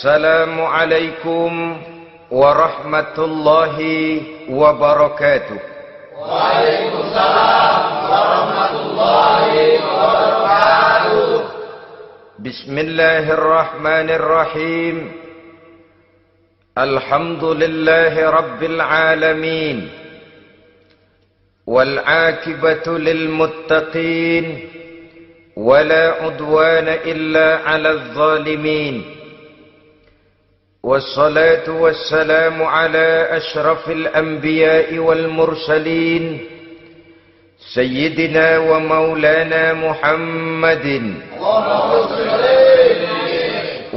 Assalamualaikum warahmatullahi wabarakatuh. Waalaikumsalam warahmatullahi wabarakatuh. Bismillahirrahmanirrahim. Alhamdulillahi rabbil alamin. Wal aqibatu lil muttaqin. Wala udwana illa 'alal zalimin. Wassalatu wassalamu ala ashrafil anbiya'i wal mursalin Sayyidina wa maulana Muhammadin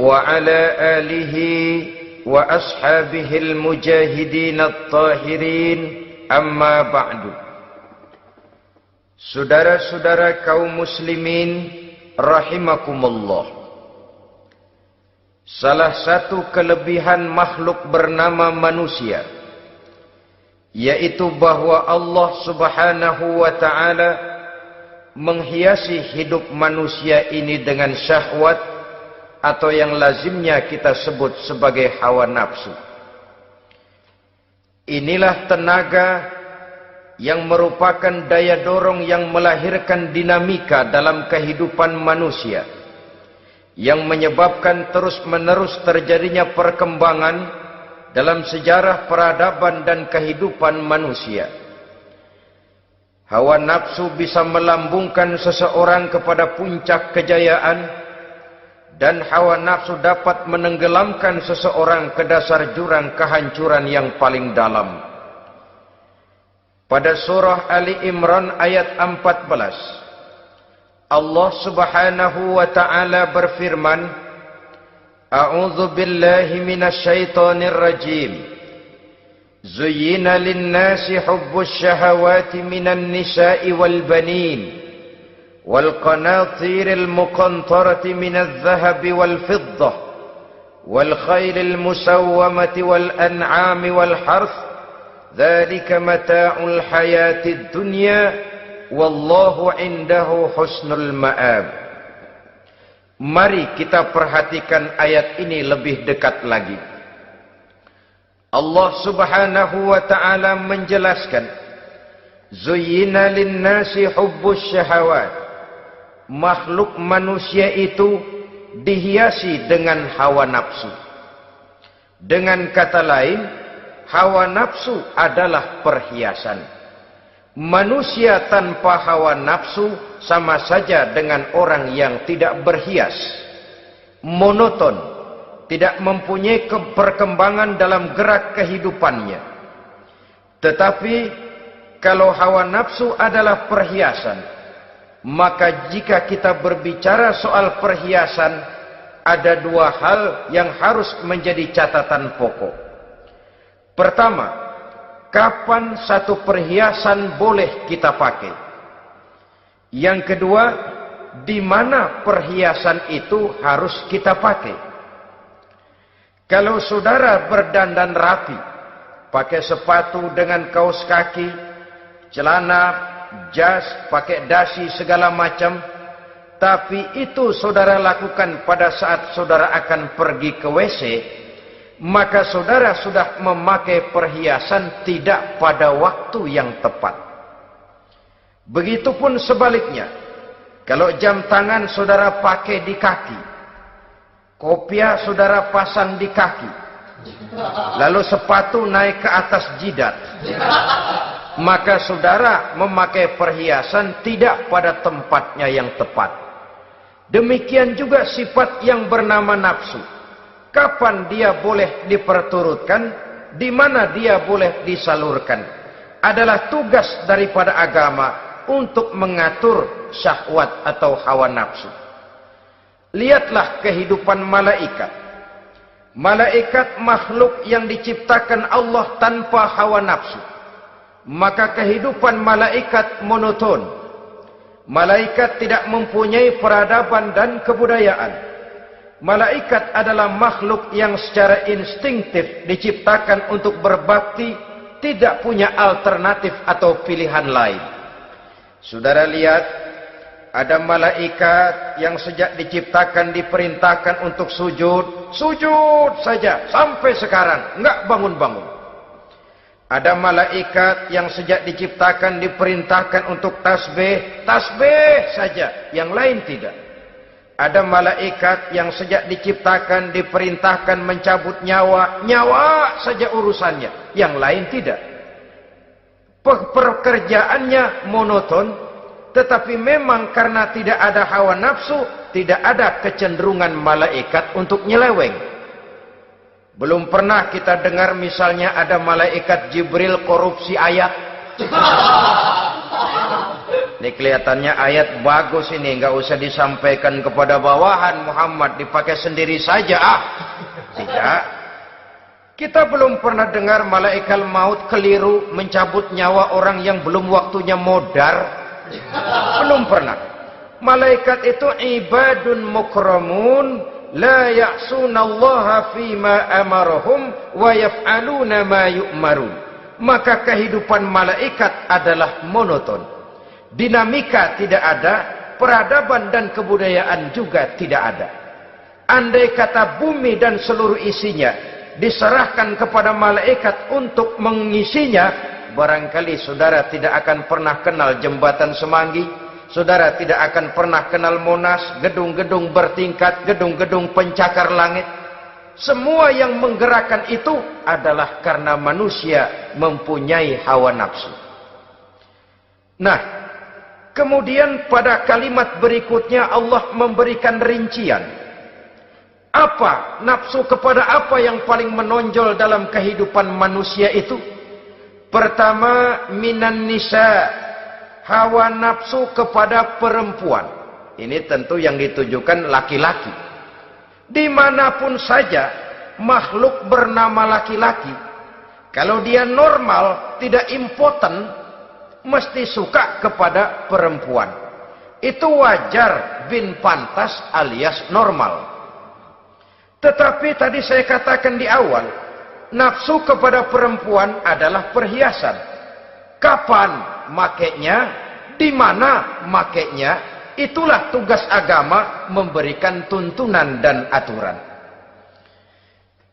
wa ala alihi wa ashabihil mujahidin at-tahirin. Amma ba'du. Saudara-saudara kaum muslimin rahimakumullah. Salah satu kelebihan makhluk bernama manusia, yaitu bahwa Allah subhanahu wa ta'ala menghiasi hidup manusia ini dengan syahwat atau yang lazimnya kita sebut sebagai hawa nafsu. Inilah tenaga yang merupakan daya dorong yang melahirkan dinamika dalam kehidupan manusia, yang menyebabkan terus-menerus terjadinya perkembangan dalam sejarah peradaban dan kehidupan manusia. Hawa nafsu bisa melambungkan seseorang kepada puncak kejayaan, dan hawa nafsu dapat menenggelamkan seseorang ke dasar jurang kehancuran yang paling dalam. Pada surah Ali Imran ayat 14, Allah subhanahu wa ta'ala berfirman, A'udzu billahi minasy syaithanir rajim. Zuyyina lin-nasi hubbus syahawati minan nisa'i wal banin wal qanatiril muqantarati minadh dhahabi wal fiddah wal khailil musawwamati wal an'ami wal harth. Dzalika mata'ul hayatid dunya wallahu indahu husnul ma'ab. Mari kita perhatikan ayat ini lebih dekat lagi. Allah subhanahu wa ta'ala menjelaskan, Zuyyina linnasi hubbus syahawat. Makhluk manusia itu dihiasi dengan hawa nafsu. Dengan kata lain, hawa nafsu adalah perhiasan. Manusia tanpa hawa nafsu sama saja dengan orang yang tidak berhias, monoton, tidak mempunyai perkembangan dalam gerak kehidupannya. Tetapi kalau hawa nafsu adalah perhiasan, maka jika kita berbicara soal perhiasan, ada dua hal yang harus menjadi catatan pokok. Pertama, kapan satu perhiasan boleh kita pakai? Yang kedua, di mana perhiasan itu harus kita pakai? Kalau saudara berdandan rapi, pakai sepatu dengan kaos kaki, celana, jas, pakai dasi segala macam, tapi itu saudara lakukan pada saat saudara akan pergi ke WC, maka saudara sudah memakai perhiasan tidak pada waktu yang tepat. Begitupun sebaliknya, kalau jam tangan saudara pakai di kaki, kopiah saudara pasang di kaki, lalu sepatu naik ke atas jidat, maka saudara memakai perhiasan tidak pada tempatnya yang tepat. Demikian juga sifat yang bernama nafsu. Kapan dia boleh diperturutkan, di mana dia boleh disalurkan, adalah tugas daripada agama untuk mengatur syahwat atau hawa nafsu. Lihatlah kehidupan malaikat. Malaikat makhluk yang diciptakan Allah tanpa hawa nafsu. Maka kehidupan malaikat monoton. Malaikat tidak mempunyai peradaban dan kebudayaan. Malaikat adalah makhluk yang secara instinktif diciptakan untuk berbakti, tidak punya alternatif atau pilihan lain. Saudara lihat, Ada malaikat yang sejak diciptakan diperintahkan untuk sujud, sujud saja sampai sekarang enggak bangun-bangun. Ada malaikat yang sejak diciptakan diperintahkan untuk tasbih, tasbih saja, yang lain tidak. Ada malaikat yang sejak diciptakan diperintahkan mencabut nyawa, nyawa saja urusannya, yang lain tidak. Pekerjaannya monoton, tetapi memang karena tidak ada hawa nafsu, tidak ada kecenderungan malaikat untuk nyeleweng. Belum pernah kita dengar misalnya ada malaikat Jibril korupsi ayat. Ini kelihatannya ayat bagus ini, nggak usah disampaikan kepada bawahan Muhammad, dipakai sendiri saja. Tidak. Kita belum pernah dengar malaikat maut keliru mencabut nyawa orang yang belum waktunya modar. Belum pernah. Malaikat itu ibadun mukramun, la ya'sunallaha fima amarahum wa yaf'aluna ma yu'marun. Maka kehidupan malaikat adalah monoton. Dinamika tidak ada, peradaban dan kebudayaan juga tidak ada. Andai kata bumi dan seluruh isinya diserahkan kepada malaikat untuk mengisinya, barangkali saudara tidak akan pernah kenal jembatan Semanggi, saudara tidak akan pernah kenal Monas, gedung-gedung bertingkat, gedung-gedung pencakar langit. Semua yang menggerakkan itu adalah karena manusia mempunyai hawa nafsu. Nah, kemudian pada kalimat berikutnya Allah memberikan rincian. Apa nafsu kepada apa yang paling menonjol dalam kehidupan manusia itu? Pertama, minan nisa, hawa nafsu kepada perempuan. Ini tentu yang ditujukan laki-laki. Dimanapun saja makhluk bernama laki-laki, kalau dia normal, tidak impoten, mesti suka kepada perempuan. Itu wajar, bin pantas alias normal. Tetapi tadi saya katakan di awal, nafsu kepada perempuan adalah perhiasan. Kapan makainya, di mana makainya, itulah tugas agama memberikan tuntunan dan aturan.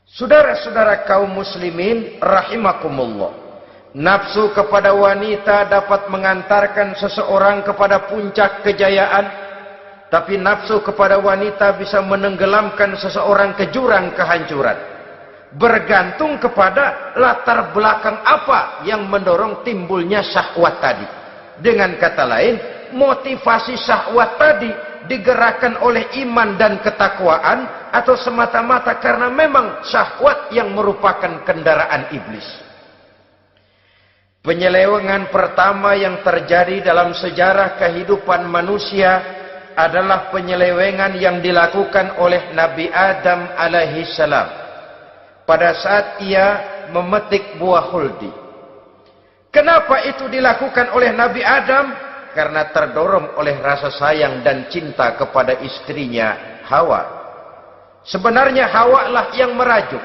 Saudara-saudara kaum muslimin rahimakumullah, nafsu kepada wanita dapat mengantarkan seseorang kepada puncak kejayaan, tapi nafsu kepada wanita bisa menenggelamkan seseorang ke jurang kehancuran. Bergantung kepada latar belakang apa yang mendorong timbulnya syahwat tadi. Dengan kata lain, motivasi syahwat tadi digerakkan oleh iman dan ketakwaan, atau semata-mata karena memang syahwat yang merupakan kendaraan iblis. Penyelewengan pertama yang terjadi dalam sejarah kehidupan manusia adalah penyelewengan yang dilakukan oleh Nabi Adam alaihi salam pada saat ia memetik buah huldi. Kenapa itu dilakukan oleh Nabi Adam? Karena terdorong oleh rasa sayang dan cinta kepada istrinya Hawa. Sebenarnya Hawa lah yang merajuk,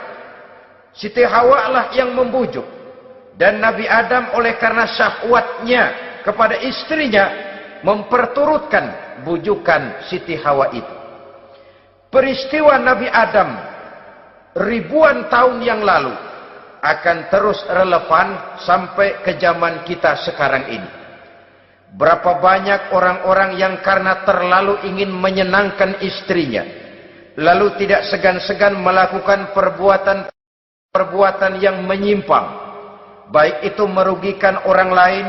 Siti Hawa lah yang membujuk, dan Nabi Adam oleh karena syahwatnya kepada istrinya memperturutkan bujukan Siti Hawa itu. Peristiwa Nabi Adam ribuan tahun yang lalu akan terus relevan sampai ke zaman kita sekarang ini. Berapa banyak orang-orang yang karena terlalu ingin menyenangkan istrinya, lalu tidak segan-segan melakukan perbuatan yang menyimpang, baik itu merugikan orang lain,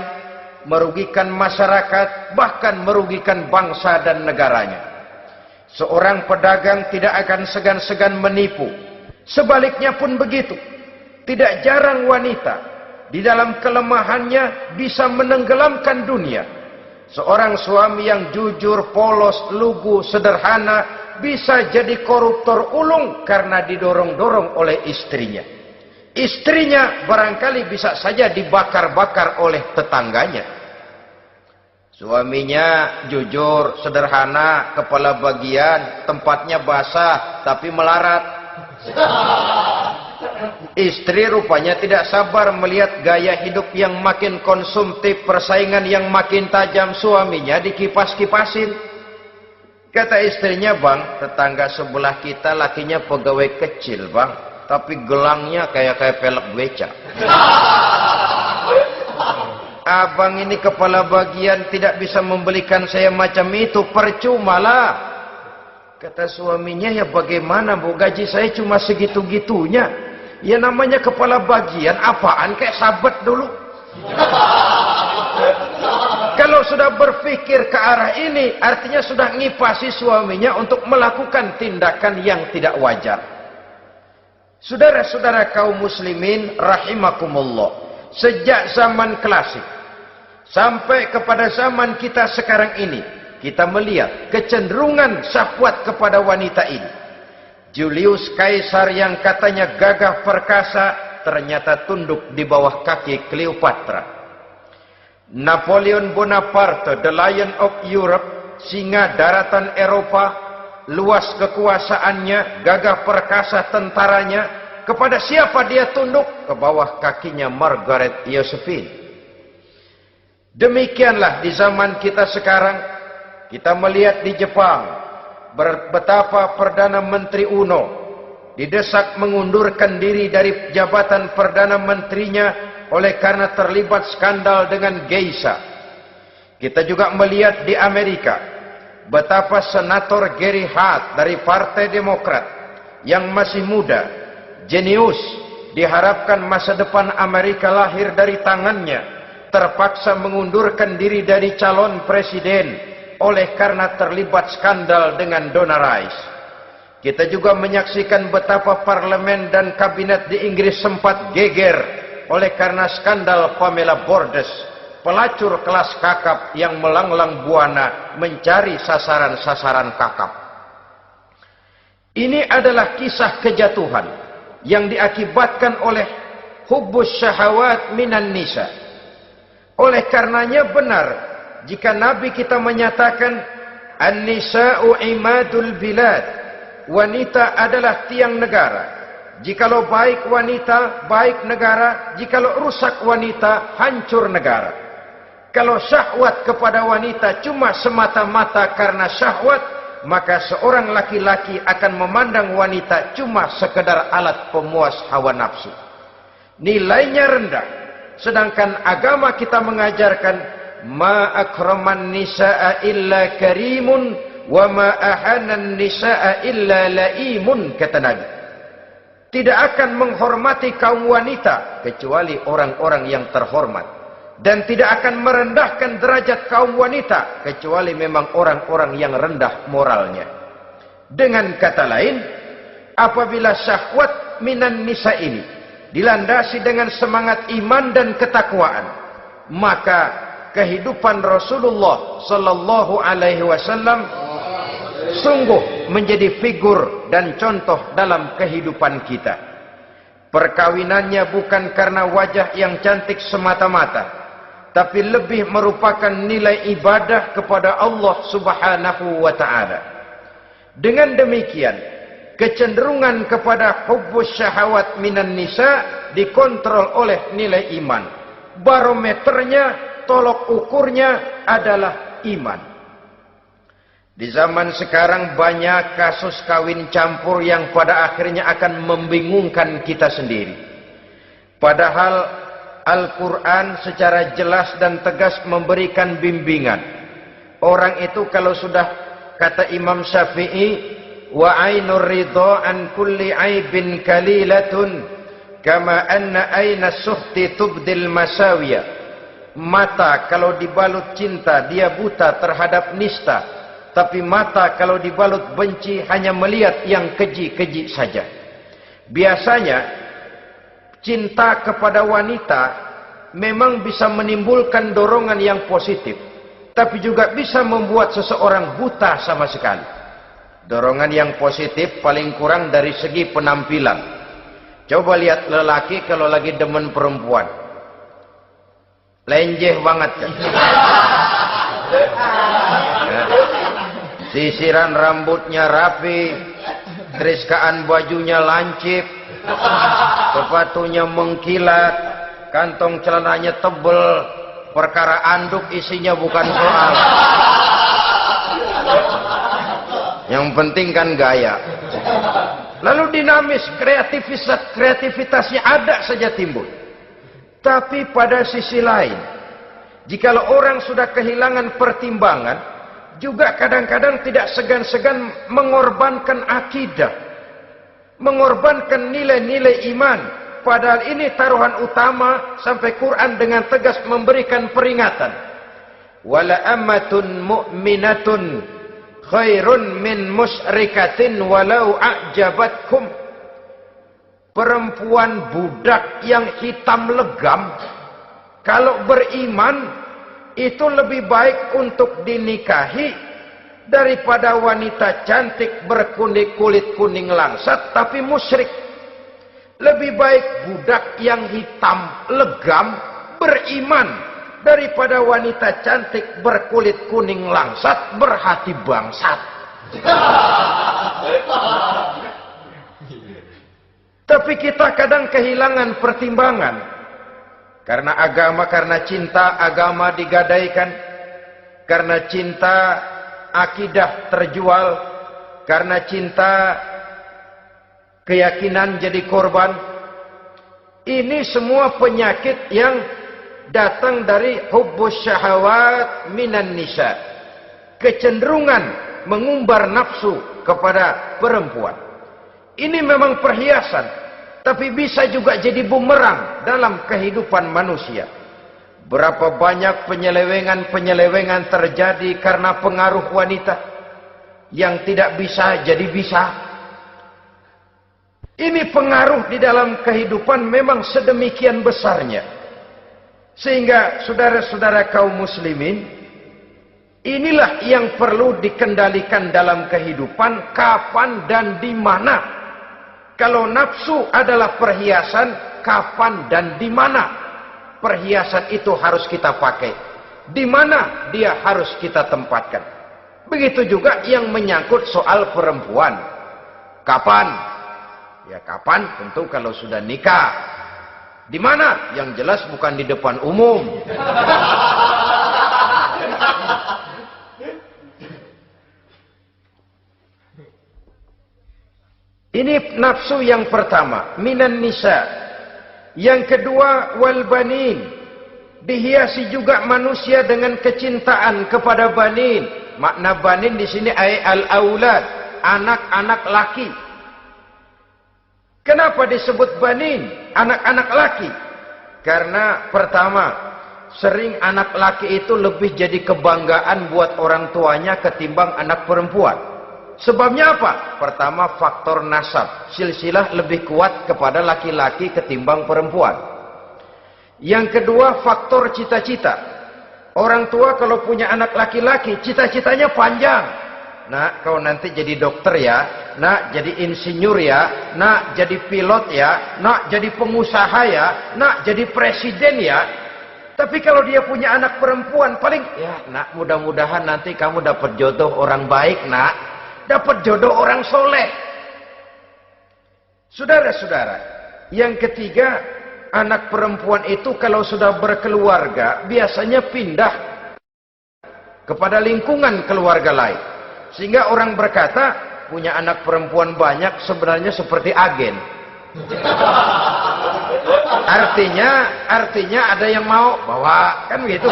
merugikan masyarakat, bahkan merugikan bangsa dan negaranya. Seorang pedagang tidak akan segan-segan menipu. Sebaliknya pun begitu. Tidak jarang wanita di dalam kelemahannya bisa menenggelamkan dunia. Seorang suami yang jujur, polos, lugu, sederhana bisa jadi koruptor ulung karena didorong-dorong oleh istrinya. Istrinya barangkali bisa saja dibakar-bakar oleh tetangganya. Suaminya jujur, sederhana, kepala bagian, tempatnya basah tapi melarat. Istri rupanya tidak sabar melihat gaya hidup yang makin konsumtif, persaingan yang makin tajam. Suaminya dikipas-kipasin. Kata istrinya, bang, tetangga sebelah kita lakinya pegawai kecil, bang, tapi gelangnya kayak pelek beca. Abang ini kepala bagian tidak bisa membelikan saya macam itu, percumalah. Kata suaminya, ya bagaimana bu, gaji saya cuma segitu-gitunya. Ya namanya kepala bagian, apaan kayak sabet dulu. Kalau sudah berpikir ke arah ini, artinya sudah ngipasi suaminya untuk melakukan tindakan yang tidak wajar. Saudara-saudara kaum muslimin rahimakumullah, sejak zaman klasik sampai kepada zaman kita sekarang ini, kita melihat kecenderungan syahwat kepada wanita ini. Julius Kaisar yang katanya gagah perkasa ternyata tunduk di bawah kaki Cleopatra. Napoleon Bonaparte, the Lion of Europe, singa daratan Eropa, luas kekuasaannya, gagah perkasa tentaranya, kepada siapa dia tunduk? Ke bawah kakinya Margaret Josephine. Demikianlah di zaman kita sekarang, kita melihat di Jepang, betapa Perdana Menteri Uno didesak mengundurkan diri dari jabatan Perdana Menterinya oleh karena terlibat skandal dengan geisha. Kita juga melihat di Amerika betapa Senator Gary Hart dari Partai Demokrat yang masih muda, jenius, diharapkan masa depan Amerika lahir dari tangannya, terpaksa mengundurkan diri dari calon presiden oleh karena terlibat skandal dengan Donna Rice. Kita juga menyaksikan betapa parlemen dan kabinet di Inggris sempat geger oleh karena skandal Pamela Bordes, pelacur kelas kakap yang melanglang buana mencari sasaran-sasaran kakap. Ini adalah kisah kejatuhan yang diakibatkan oleh hubbus syahawat minan nisa. Oleh karenanya benar jika Nabi kita menyatakan an-nisa'u imadul bilad, wanita adalah tiang negara. Jikalau baik wanita, baik negara. Jikalau rusak wanita, hancur negara. Kalau syahwat kepada wanita cuma semata-mata karena syahwat, maka seorang laki-laki akan memandang wanita cuma sekedar alat pemuas hawa nafsu. Nilainya rendah. Sedangkan agama kita mengajarkan ma akraman nisaa illa karimun wa ma ahanan nisaa illa laimun, kata Nabi. Tidak akan menghormati kaum wanita kecuali orang-orang yang terhormat, dan tidak akan merendahkan derajat kaum wanita kecuali memang orang-orang yang rendah moralnya. Dengan kata lain, apabila syahwat minan nisa ini dilandasi dengan semangat iman dan ketakwaan, maka kehidupan Rasulullah sallallahu alaihi wasallam sungguh menjadi figur dan contoh dalam kehidupan kita. Perkawinannya bukan karena wajah yang cantik semata-mata, tapi lebih merupakan nilai ibadah kepada Allah Subhanahu wa taala. Dengan demikian, kecenderungan kepada hubbus syahawat minan nisa dikontrol oleh nilai iman. Barometernya, tolok ukurnya adalah iman. Di zaman sekarang banyak kasus kawin campur yang pada akhirnya akan membingungkan kita sendiri. Padahal Al-Quran secara jelas dan tegas memberikan bimbingan. Orang itu kalau sudah, kata Imam Syafi'i, wa ainur ridha an kulli aibin kalilatun kama anna aina suhti tubdil masawiya. Mata kalau dibalut cinta dia buta terhadap nista, tapi mata kalau dibalut benci hanya melihat yang keji-keji saja. Biasanya cinta kepada wanita memang bisa menimbulkan dorongan yang positif, tapi juga bisa membuat seseorang buta sama sekali. Dorongan yang positif paling kurang dari segi penampilan. Coba lihat lelaki kalau lagi demen perempuan, lenjeh banget kan. sisiran rambutnya rapi, teriskaan bajunya lancip, sepatunya mengkilat, kantong celananya tebel, perkara anduk isinya bukan soal. Yang penting kan gaya. Lalu dinamis, kreativitasnya ada saja timbul. Tapi pada sisi lain, jikalau orang sudah kehilangan pertimbangan, juga kadang-kadang tidak segan-segan mengorbankan akidah, mengorbankan nilai-nilai iman. Padahal ini taruhan utama, sampai Quran dengan tegas memberikan peringatan. Wala ammatun mu'minatun khairun min musyrikatin walau a'jabatkum. Perempuan budak yang hitam legam, kalau beriman itu lebih baik untuk dinikahi daripada wanita cantik berkulit kuning langsat tapi musyrik. Lebih baik budak yang hitam legam beriman daripada wanita cantik berkulit kuning langsat berhati bangsat. Tapi kita kadang kehilangan pertimbangan. Karena agama, karena cinta agama digadaikan. Karena cinta akidah terjual. Karena cinta keyakinan jadi korban. Ini semua penyakit yang datang dari hubbus syahawat minan nisa. Kecenderungan mengumbar nafsu kepada perempuan. Ini memang perhiasan, tapi bisa juga jadi bumerang dalam kehidupan manusia. Berapa banyak penyelewengan terjadi karena pengaruh wanita yang tidak bisa jadi bisa. Ini pengaruh di dalam kehidupan memang sedemikian besarnya. Sehingga saudara-saudara kaum muslimin, inilah yang perlu dikendalikan dalam kehidupan, kapan dan di mana. Kalau nafsu adalah perhiasan, kapan dan di mana perhiasan itu harus kita pakai, di mana dia harus kita tempatkan. Begitu juga yang menyangkut soal perempuan. Kapan? Ya kapan tentu kalau sudah nikah. Di mana? Yang jelas bukan di depan umum. Ini nafsu yang pertama, minan nisa. Yang kedua, wal banin. Dihiasi juga manusia dengan kecintaan kepada banin. Makna banin di sini al-aulad, anak-anak laki. Kenapa disebut banin, anak-anak laki? Karena pertama, sering anak laki itu lebih jadi kebanggaan buat orang tuanya ketimbang anak perempuan. Sebabnya apa? Pertama, faktor nasab. Silsilah lebih kuat kepada laki-laki ketimbang perempuan. Yang kedua, faktor cita-cita. Orang tua kalau punya anak laki-laki, cita-citanya panjang. Nak, kau nanti jadi dokter ya. Nak, jadi insinyur ya. Nak, jadi pilot ya. Nak, jadi pengusaha ya. Nak, jadi presiden ya. Tapi kalau dia punya anak perempuan, paling, ya nak, mudah-mudahan nanti kamu dapat jodoh orang baik nak. Dapat jodoh orang soleh. Saudara-saudara, yang ketiga, anak perempuan itu kalau sudah berkeluarga, biasanya pindah kepada lingkungan keluarga lain. Sehingga orang berkata, punya anak perempuan banyak sebenarnya seperti agen. Artinya ada yang mau bawa, kan begitu.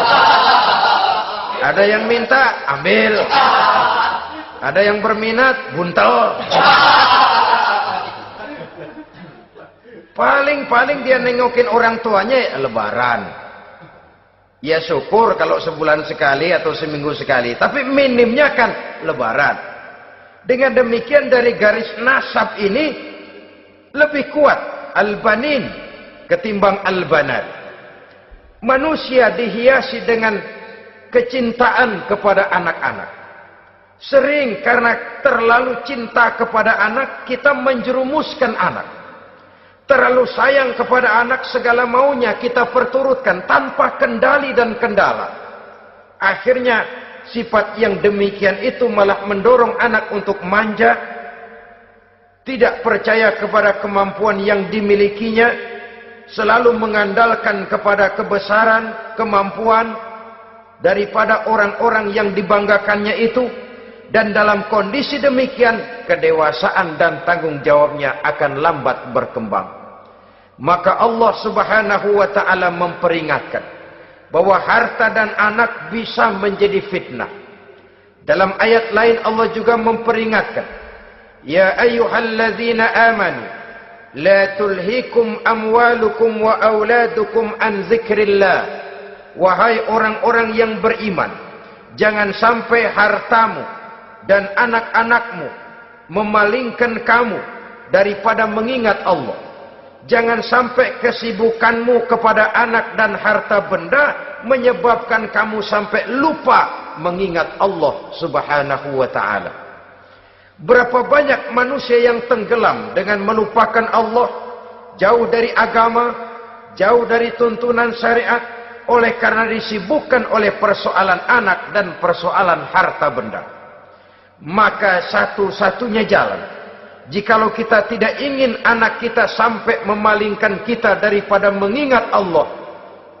Ada yang minta, ambil. Ada yang berminat, buntel. Paling dia nengokin orang tuanya ya lebaran. Ya syukur kalau sebulan sekali atau seminggu sekali. Tapi minimnya kan lebaran. Dengan demikian dari garis nasab ini lebih kuat al-banin ketimbang al-banat. Manusia dihiasi dengan kecintaan kepada anak-anak. Sering karena terlalu cinta kepada anak, kita menjerumuskan anak. Terlalu sayang kepada anak, segala maunya kita perturutkan tanpa kendali dan kendala. Akhirnya sifat yang demikian itu malah mendorong anak untuk manja, tidak percaya kepada kemampuan yang dimilikinya, selalu mengandalkan kepada kebesaran, kemampuan daripada orang-orang yang dibanggakannya itu. Dan dalam kondisi demikian, kedewasaan dan tanggung jawabnya akan lambat berkembang. Maka Allah Subhanahu wa ta'ala memperingatkan bahwa harta dan anak bisa menjadi fitnah. Dalam ayat lain Allah juga memperingatkan, ya ayyuhalladzina amanu la tulhikum amwalukum wa auladukum an zikrillah. Wahai orang-orang yang beriman, jangan sampai hartamu dan anak-anakmu memalingkan kamu daripada mengingat Allah. Jangan sampai kesibukanmu kepada anak dan harta benda menyebabkan kamu sampai lupa mengingat Allah Subhanahu wa ta'ala. Berapa banyak manusia yang tenggelam dengan melupakan Allah, jauh dari agama, jauh dari tuntunan syariat, oleh karena disibukkan oleh persoalan anak dan persoalan harta benda. Maka satu-satunya jalan, jikalau kita tidak ingin anak kita sampai memalingkan kita daripada mengingat Allah,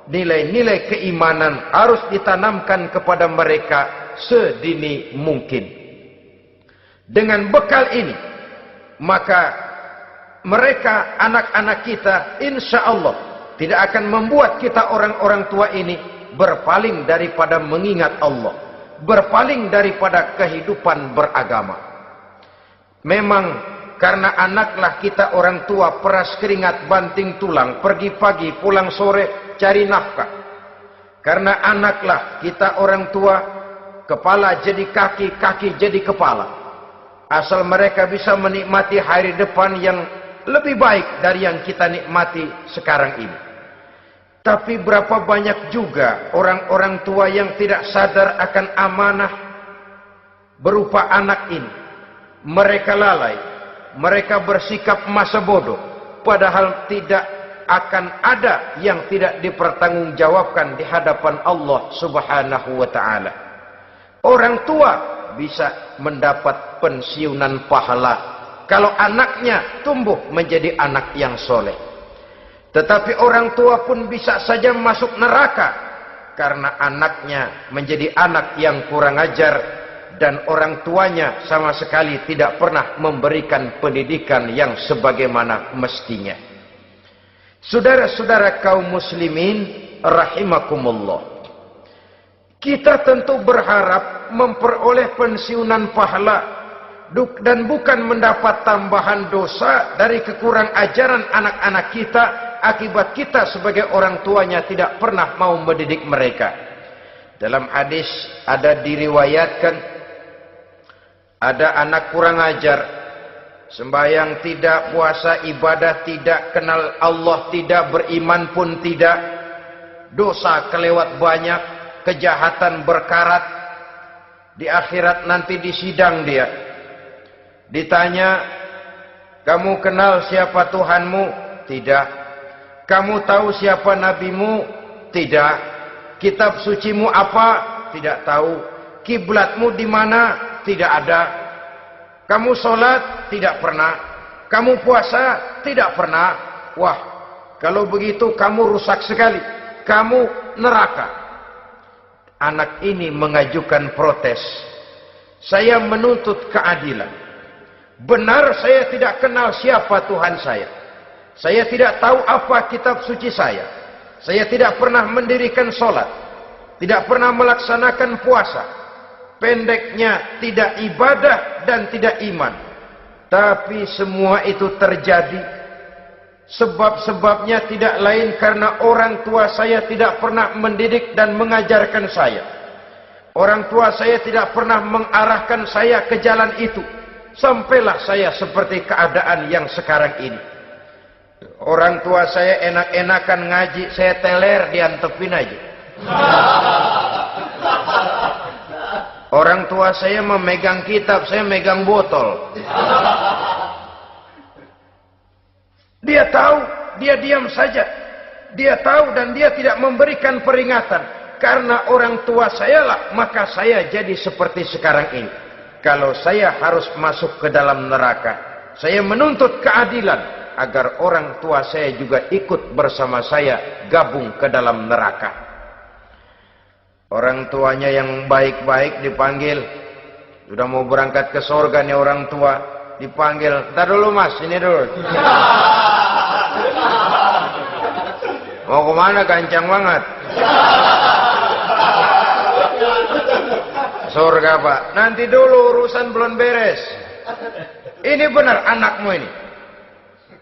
nilai-nilai keimanan harus ditanamkan kepada mereka sedini mungkin. Dengan bekal ini, maka mereka, anak-anak kita, insya Allah tidak akan membuat kita orang-orang tua ini berpaling daripada mengingat Allah, berpaling daripada kehidupan beragama. Memang karena anaklah kita orang tua peras keringat banting tulang, pergi pagi pulang sore cari nafkah. Karena anaklah kita orang tua, kepala jadi kaki, kaki jadi kepala. Asal mereka bisa menikmati hari depan yang lebih baik dari yang kita nikmati sekarang ini. Tapi berapa banyak juga orang-orang tua yang tidak sadar akan amanah berupa anak ini. Mereka lalai, mereka bersikap masa bodoh, padahal tidak akan ada yang tidak dipertanggungjawabkan di hadapan Allah Subhanahu wa ta'ala. Orang tua bisa mendapat pensiunan pahala kalau anaknya tumbuh menjadi anak yang soleh. Tetapi orang tua pun bisa saja masuk neraka karena anaknya menjadi anak yang kurang ajar dan orang tuanya sama sekali tidak pernah memberikan pendidikan yang sebagaimana mestinya. Saudara-saudara kaum muslimin rahimakumullah, kita tentu berharap memperoleh pensiunan pahala dan bukan mendapat tambahan dosa dari kekurang ajaran anak-anak kita akibat kita sebagai orang tuanya tidak pernah mau mendidik mereka. Dalam hadis ada diriwayatkan, ada anak kurang ajar, sembahyang tidak, puasa ibadah tidak, kenal Allah tidak, beriman pun tidak, dosa kelewat banyak, kejahatan berkarat. Di akhirat nanti disidang dia, ditanya, kamu kenal siapa Tuhanmu? Tidak. Kamu tahu siapa nabimu? Tidak. Kitab sucimu apa? Tidak tahu. Kiblatmu di mana? Tidak ada. Kamu sholat? Tidak pernah. Kamu puasa? Tidak pernah. Wah, kalau begitu kamu rusak sekali. Kamu neraka. Anak ini mengajukan protes. Saya menuntut keadilan. Benar saya tidak kenal siapa Tuhan saya. Saya tidak tahu apa kitab suci saya. Saya tidak pernah mendirikan sholat. Tidak pernah melaksanakan puasa. Pendeknya tidak ibadah dan tidak iman. Tapi semua itu terjadi. Sebab-sebabnya tidak lain karena orang tua saya tidak pernah mendidik dan mengajarkan saya. Orang tua saya tidak pernah mengarahkan saya ke jalan itu. Sampailah saya seperti keadaan yang sekarang ini. Orang tua saya enak-enakan ngaji, saya teler diantepin aja. Orang tua saya memegang kitab, saya megang botol. Dia tahu, dia diam saja. Dia tahu dan dia tidak memberikan peringatan. karena orang tua saya lah, maka saya jadi seperti sekarang ini. Kalau saya harus masuk ke dalam neraka, saya menuntut keadilan agar orang tua saya juga ikut bersama saya gabung ke dalam neraka. Orang tuanya yang baik-baik dipanggil, sudah mau berangkat ke surga nih orang tua, dipanggil, "Ntar dulu mas, ini dulu." Mau kemana, gancang banget? Surga pak, nanti dulu urusan belum beres. Ini benar anakmu ini?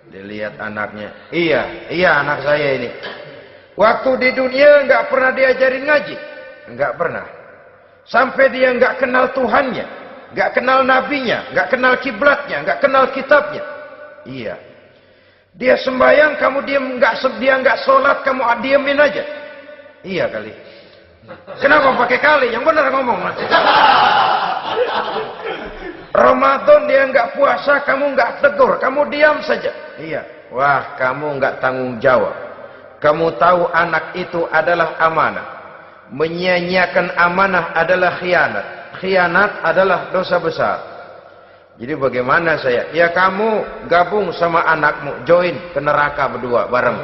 Dilihat anaknya, iya anak saya ini. Waktu di dunia nggak pernah diajarin ngaji, nggak pernah. Sampai dia nggak kenal Tuhannya, nggak kenal nabinya, nggak kenal kiblatnya, nggak kenal kitabnya. Iya. Dia sembahyang, kamu dia nggak sholat, kamu diemin aja. Iya kali. Kenapa pakai kali? Yang benar ngomong. Ramadan dia nggak puasa, kamu nggak tegur, kamu diam saja. Iya. Wah, kamu nggak tanggung jawab. Kamu tahu anak itu adalah amanah. Menyia-nyiakan amanah adalah khianat. Khianat adalah dosa besar. Jadi bagaimana saya? Ya kamu gabung sama anakmu, join ke neraka berdua bareng.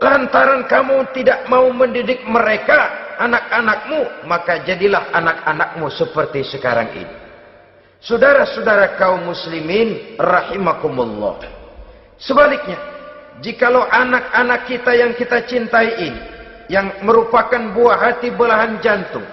Lantaran kamu tidak mau mendidik mereka, anak-anakmu, maka jadilah anak-anakmu seperti sekarang ini. Saudara-saudara kaum muslimin rahimakumullah. Sebaliknya, jikalau anak-anak kita yang kita cintai ini, yang merupakan buah hati belahan jantung,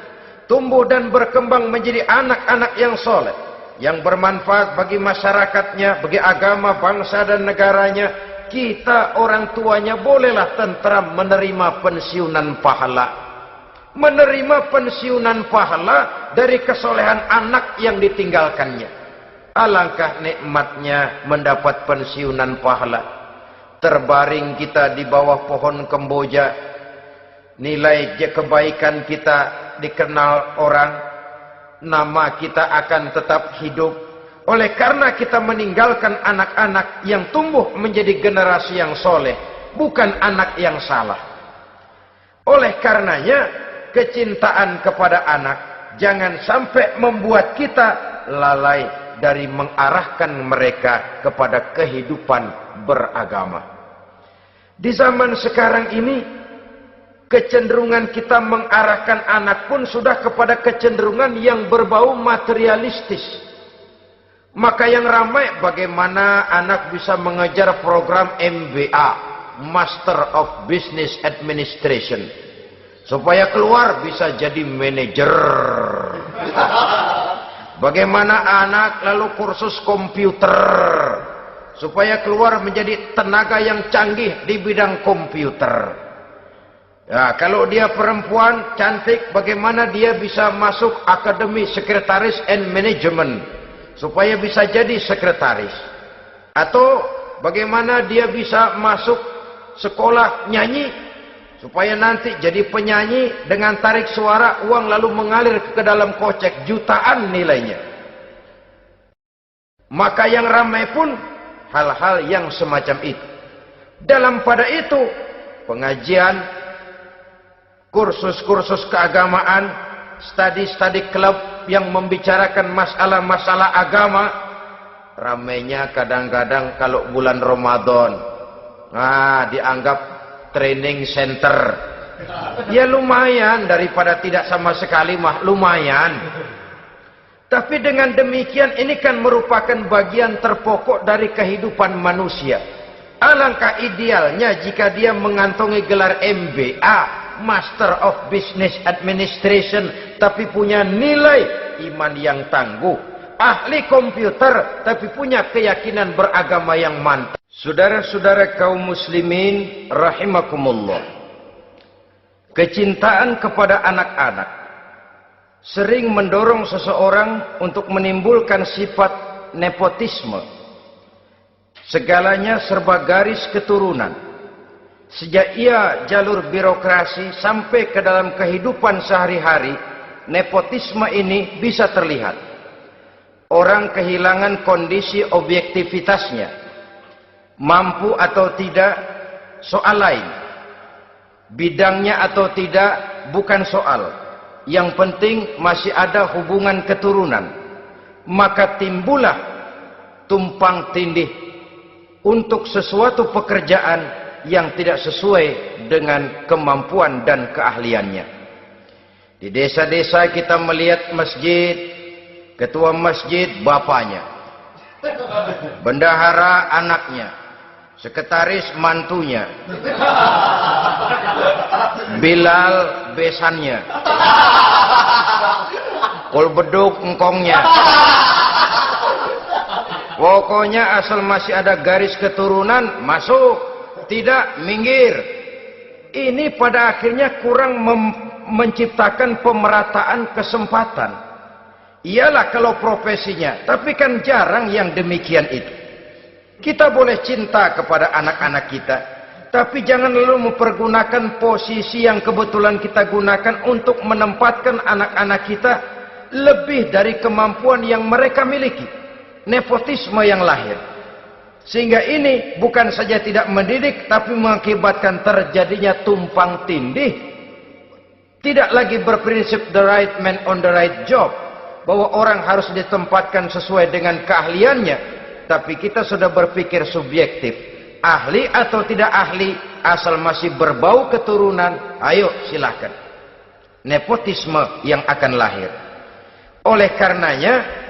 tumbuh dan berkembang menjadi anak-anak yang soleh, yang bermanfaat bagi masyarakatnya, bagi agama, bangsa dan negaranya, kita orang tuanya bolehlah tentram menerima pensiunan pahala. Menerima pensiunan pahala dari kesolehan anak yang ditinggalkannya. Alangkah nikmatnya mendapat pensiunan pahala. Terbaring kita di bawah pohon kemboja, nilai kebaikan kita dikenal orang, nama kita akan tetap hidup. Oleh karena kita meninggalkan anak-anak yang tumbuh menjadi generasi yang soleh, bukan anak yang salah. Oleh karenanya, kecintaan kepada anak jangan sampai membuat kita lalai dari mengarahkan mereka kepada kehidupan beragama. Di zaman sekarang ini, kecenderungan kita mengarahkan anak pun sudah kepada kecenderungan yang berbau materialistis. Maka yang ramai bagaimana anak bisa mengejar program MBA, Master of Business Administration, supaya keluar bisa jadi manajer. Bagaimana anak lalu kursus komputer, supaya keluar menjadi tenaga yang canggih di bidang komputer. Ya, kalau dia perempuan cantik, bagaimana dia bisa masuk Akademi Sekretaris and Management, supaya bisa jadi sekretaris. Atau bagaimana dia bisa masuk sekolah nyanyi, supaya nanti jadi penyanyi dengan tarik suara, uang lalu mengalir ke dalam kocek jutaan nilainya. Maka yang ramai pun hal-hal yang semacam itu. Dalam pada itu, pengajian, kursus-kursus keagamaan, studi-studi klub yang membicarakan masalah-masalah agama, ramainya kadang-kadang kalau bulan Ramadan, dianggap training center. Ya lumayan, daripada tidak sama sekali mah lumayan. Tapi dengan demikian ini kan merupakan bagian terpokok dari kehidupan manusia. Alangkah idealnya jika dia mengantongi gelar MBA, Master of Business Administration, tapi punya nilai iman yang tangguh, ahli komputer, tapi punya keyakinan beragama yang mantap. Saudara-saudara kaum muslimin rahimakumullah, kecintaan kepada anak-anak sering mendorong seseorang untuk menimbulkan sifat nepotisme. Segalanya serba garis keturunan. Sejak ia jalur birokrasi sampai ke dalam kehidupan sehari-hari, nepotisme ini bisa terlihat. Orang kehilangan kondisi objektivitasnya. Mampu atau tidak, soal lain. bidangnya atau tidak bukan soal. Yang penting masih ada hubungan keturunan. Maka timbullah tumpang tindih untuk sesuatu pekerjaan yang tidak sesuai dengan kemampuan dan keahliannya. Di desa-desa kita melihat masjid, ketua masjid bapaknya, bendahara anaknya, sekretaris mantunya, Bilal besannya, kul beduk engkongnya. Pokoknya asal masih ada garis keturunan, masuk, tidak minggir. Ini pada akhirnya kurang menciptakan pemerataan kesempatan. Iyalah kalau profesinya, tapi kan jarang yang demikian itu. Kita boleh cinta kepada anak-anak kita, tapi jangan lalu mempergunakan posisi yang kebetulan kita gunakan untuk menempatkan anak-anak kita lebih dari kemampuan yang mereka miliki. Nepotisme yang lahir. Sehingga ini bukan saja tidak mendidik, tapi mengakibatkan terjadinya tumpang tindih. Tidak lagi berprinsip the right man on the right job, bahwa orang harus ditempatkan sesuai dengan keahliannya. Tapi kita sudah berpikir subjektif, ahli atau tidak ahli, asal masih berbau keturunan, ayo silahkan. Nepotisme yang akan lahir. Oleh karenanya,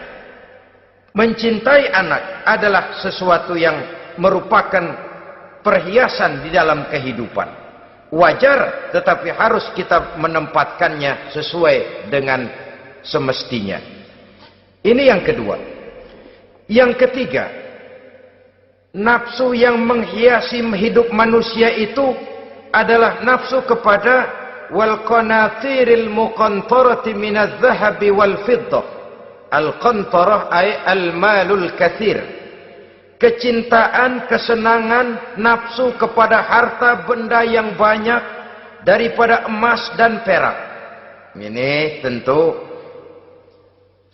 mencintai anak adalah sesuatu yang merupakan perhiasan di dalam kehidupan. Wajar, tetapi harus kita menempatkannya sesuai dengan semestinya. Ini yang kedua. Yang ketiga, nafsu yang menghiasi hidup manusia itu adalah nafsu kepada wal qanatiril muqantarati minadz zahabi wal fiddah. Al-qantarah ay al-malul katsir. Kecintaan, kesenangan, nafsu kepada harta benda yang banyak daripada emas dan perak. Ini tentu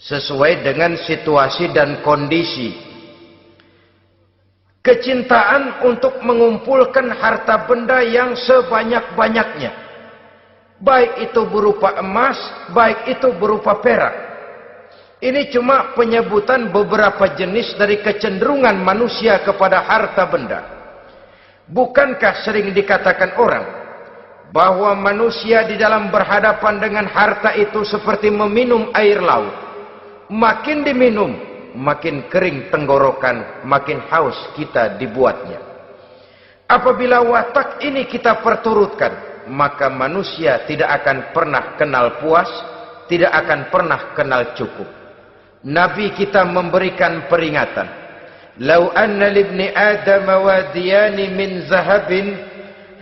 sesuai dengan situasi dan kondisi. Kecintaan untuk mengumpulkan harta benda yang sebanyak-banyaknya. Baik itu berupa emas, baik itu berupa perak. Ini cuma penyebutan beberapa jenis dari kecenderungan manusia kepada harta benda. Bukankah sering dikatakan orang bahwa manusia di dalam berhadapan dengan harta itu seperti meminum air laut. Makin diminum, makin kering tenggorokan, makin haus kita dibuatnya. Apabila watak ini kita perturutkan, maka manusia tidak akan pernah kenal puas, tidak akan pernah kenal cukup. Nabi kita memberikan peringatan. Lau anna libni Adam wadiyani min zahabin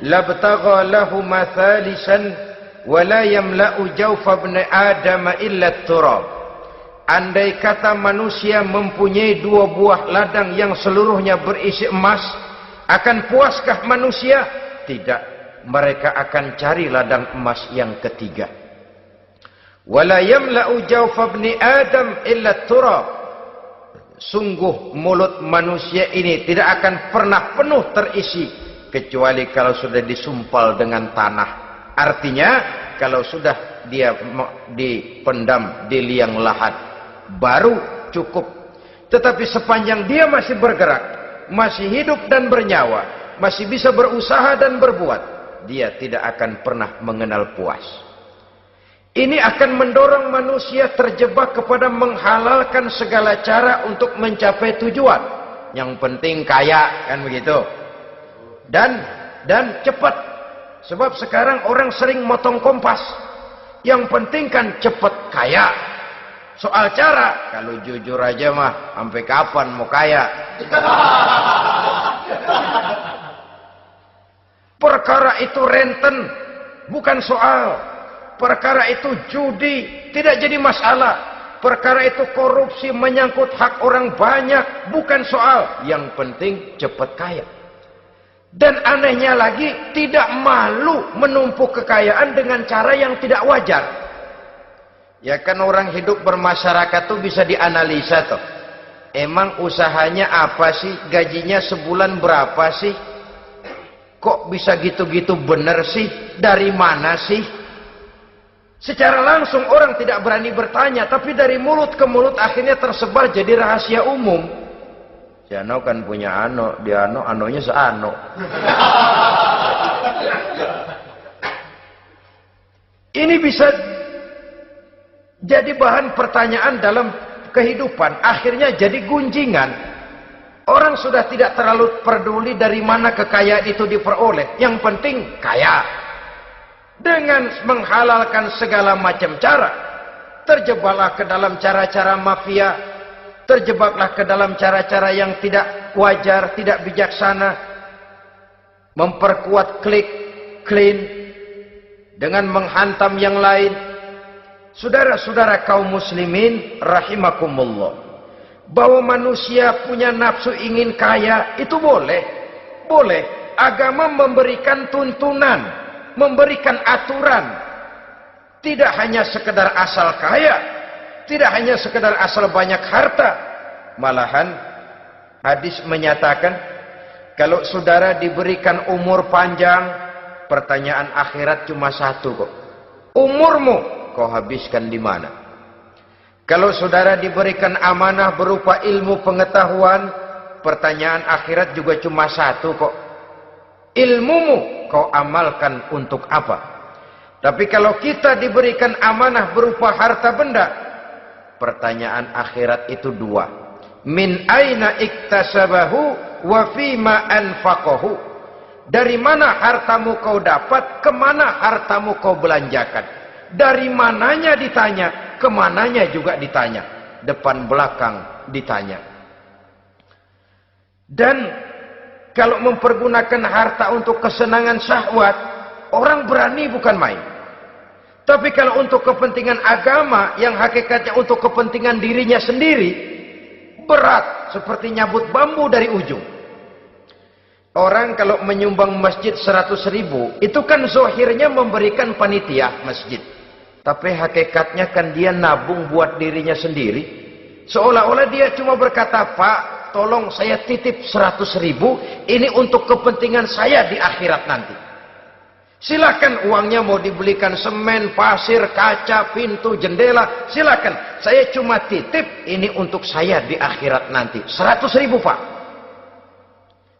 labtagha lahuma thalisan wa la yamla'u jawfa ibni Adam illa turab. Andai kata manusia mempunyai dua buah ladang yang seluruhnya berisi emas, akan puaskah manusia? Tidak. Mereka akan cari ladang emas yang ketiga. Wala yamla'u jawfa ibni Adam illa turab. Sungguh mulut manusia ini tidak akan pernah penuh terisi kecuali kalau sudah disumpal dengan tanah. Artinya kalau sudah dia dipendam di liang lahat baru cukup. Tetapi sepanjang dia masih bergerak, masih hidup dan bernyawa, masih bisa berusaha dan berbuat, dia tidak akan pernah mengenal puas. Ini akan mendorong manusia terjebak kepada menghalalkan segala cara untuk mencapai tujuan. Yang penting kaya, kan begitu. Dan cepat. Sebab sekarang orang sering motong kompas. Yang penting kan cepat kaya. Soal cara, kalau jujur aja mah, sampai kapan mau kaya? Perkara itu renten, bukan soal. Perkara itu judi, tidak jadi masalah. Perkara itu korupsi, menyangkut hak orang banyak, bukan soal. Yang penting cepat kaya. Dan anehnya lagi, tidak malu menumpuk kekayaan dengan cara yang tidak wajar. Ya kan orang hidup bermasyarakat tuh bisa dianalisa tuh. Emang usahanya apa sih? Gajinya sebulan berapa sih? Kok bisa gitu-gitu bener sih? dari mana sih? Secara langsung orang tidak berani bertanya, tapi dari mulut ke mulut akhirnya tersebar jadi rahasia umum. Si Ano kan punya ano, dia ano, anonya seano. Ini bisa jadi bahan pertanyaan dalam kehidupan, akhirnya jadi gunjingan. Orang sudah tidak terlalu peduli dari mana kekayaan itu diperoleh, yang penting kaya. Dengan menghalalkan segala macam cara, terjebaklah ke dalam cara-cara mafia, terjebaklah ke dalam cara-cara yang tidak wajar, tidak bijaksana, memperkuat klik, clean, dengan menghantam yang lain. Saudara-saudara kaum muslimin rahimakumullah, bahwa manusia punya nafsu ingin kaya itu boleh. Agama memberikan tuntunan, memberikan aturan. Tidak hanya sekedar asal kaya, tidak hanya sekedar asal banyak harta. Malahan hadis menyatakan, kalau saudara diberikan umur panjang, pertanyaan akhirat cuma satu kok. Umurmu kau habiskan di mana? Kalau saudara diberikan amanah berupa ilmu pengetahuan, pertanyaan akhirat juga cuma satu kok. Ilmumu kau amalkan untuk apa? Tapi kalau kita diberikan amanah berupa harta benda, pertanyaan akhirat itu dua. Min aina iktasabahu wa fima anfaqahu. Dari mana hartamu kau dapat, kemana hartamu kau belanjakan. Dari mananya ditanya, kemananya juga ditanya. Depan belakang ditanya. Dan kalau mempergunakan harta untuk kesenangan syahwat, orang berani bukan main. Tapi kalau untuk kepentingan agama, yang hakikatnya untuk kepentingan dirinya sendiri, berat seperti nyabut bambu dari ujung. Orang kalau menyumbang masjid 100.000, itu kan zohirnya memberikan panitia masjid. Tapi hakikatnya kan dia nabung buat dirinya sendiri. Seolah-olah dia cuma berkata, Pak, tolong saya titip 100.000, ini untuk kepentingan saya di akhirat nanti. Silakan uangnya mau dibelikan semen, pasir, kaca, pintu, jendela, silakan. Saya cuma titip, ini untuk saya di akhirat nanti. 100.000 Pak.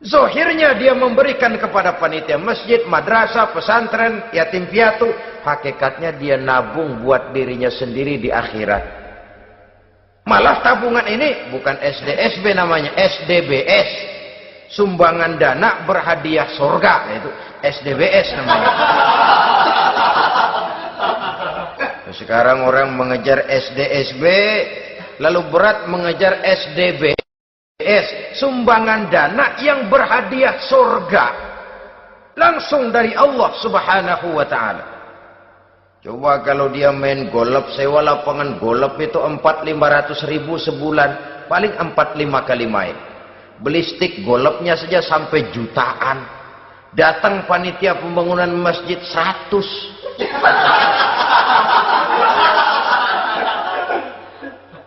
Zohirnya dia memberikan kepada panitia masjid, madrasah, pesantren, yatim piatu. Hakikatnya dia nabung buat dirinya sendiri di akhirat. Malah tabungan ini bukan SDSB namanya, SDBS. Sumbangan dana berhadiah surga, itu SDBS namanya. Sekarang orang mengejar SDSB, lalu berat mengejar SDBS. Sumbangan dana yang berhadiah surga. Langsung dari Allah Subhanahu wa ta'ala. Coba kalau dia main golf, sewa lapangan golf itu 400-500 ribu sebulan. Paling 4-5 kali main. Beli stick golfnya saja sampai jutaan. Datang panitia pembangunan masjid 100.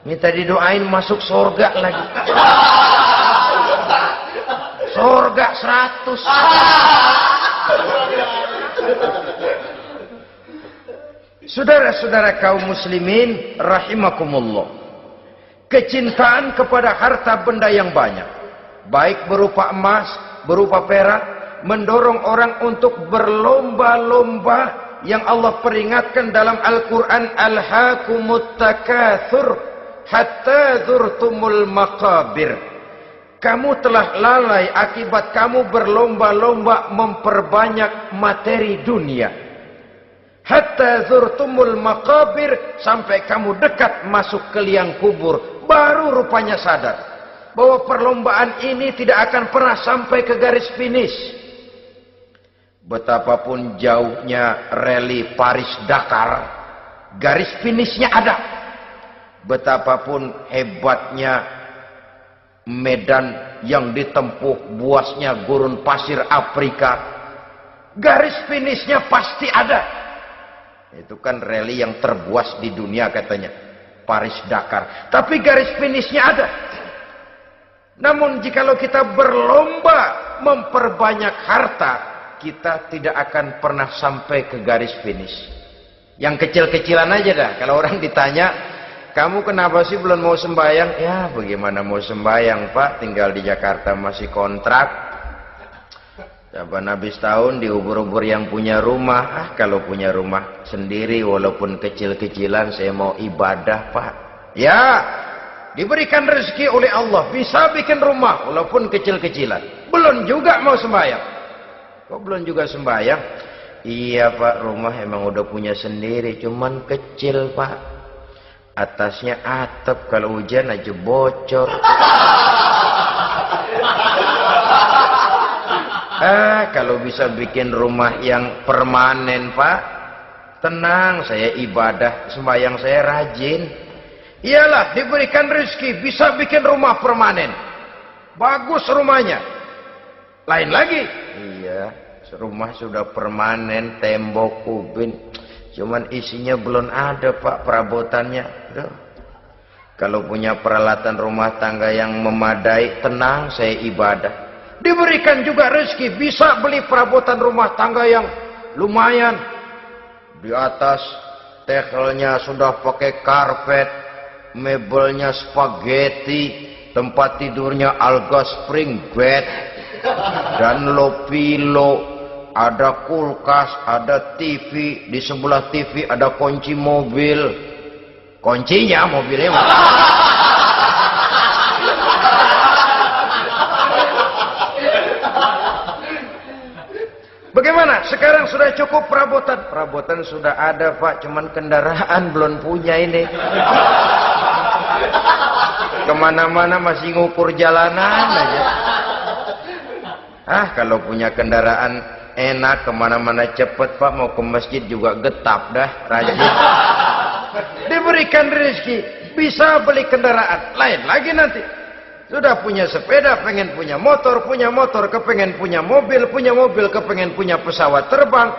Minta didoain masuk surga lagi. Surga 100. Saudara-saudara kaum muslimin rahimakumullah, kecintaan kepada harta benda yang banyak, baik berupa emas, berupa perak, mendorong orang untuk berlomba-lomba yang Allah peringatkan dalam Al-Quran, alhaakumut takatsur hatta zurtumul maqabir. Kamu telah lalai akibat kamu berlomba-lomba memperbanyak materi dunia. Hatta zurtumul maqabir, sampai kamu dekat masuk ke liang kubur, baru rupanya sadar bahwa perlombaan ini tidak akan pernah sampai ke garis finish. Betapapun jauhnya rally Paris-Dakar, garis finishnya ada. Betapapun hebatnya medan yang ditempuh, buasnya gurun pasir Afrika, garis finishnya pasti ada. Itu kan rally yang terbuas di dunia katanya, Paris-Dakar. Tapi garis finishnya ada. Namun jikalau kita berlomba memperbanyak harta, kita tidak akan pernah sampai ke garis finish. Yang kecil-kecilan aja dah. Kalau orang ditanya, kamu kenapa sih belum mau sembahyang? Ya bagaimana mau sembahyang Pak, tinggal di Jakarta masih kontrak. Saban habis tahun diubur-ubur yang punya rumah. Kalau punya rumah sendiri walaupun kecil-kecilan saya mau ibadah Pak. Ya, diberikan rezeki oleh Allah bisa bikin rumah walaupun kecil-kecilan. Belum juga mau sembahyang. Kok belum juga sembahyang? Iya Pak, rumah emang udah punya sendiri, cuman kecil Pak. Atasnya atap, kalau hujan aja bocor. Kalau bisa bikin rumah yang permanen Pak, tenang, saya ibadah, sembahyang saya rajin. Iyalah, diberikan rezeki bisa bikin rumah permanen. Bagus rumahnya. Lain lagi. Iya, rumah sudah permanen, tembok, ubin, cuman isinya belum ada Pak, perabotannya. Duh. Kalau punya peralatan rumah tangga yang memadai, tenang, saya ibadah. Diberikan juga rezeki bisa beli perabotan rumah tangga yang lumayan. Di atas tekelnya sudah pakai karpet, mebelnya spaghetti, tempat tidurnya alga spring bed dan low pillow, ada kulkas, ada TV, di sebelah TV ada kunci mobil. Kuncinya mobilnya bagaimana? Sekarang sudah cukup perabotan. Perabotan sudah ada Pak, cuman kendaraan belum punya ini. Kemana-mana masih ngukur jalanan aja. Kalau punya kendaraan enak, kemana-mana cepet Pak, mau ke masjid juga getap dah, rajin. Diberikan rezeki, bisa beli kendaraan. Lain lagi nanti. Sudah punya sepeda, pengen punya motor, kepengen punya mobil, kepengen punya pesawat terbang,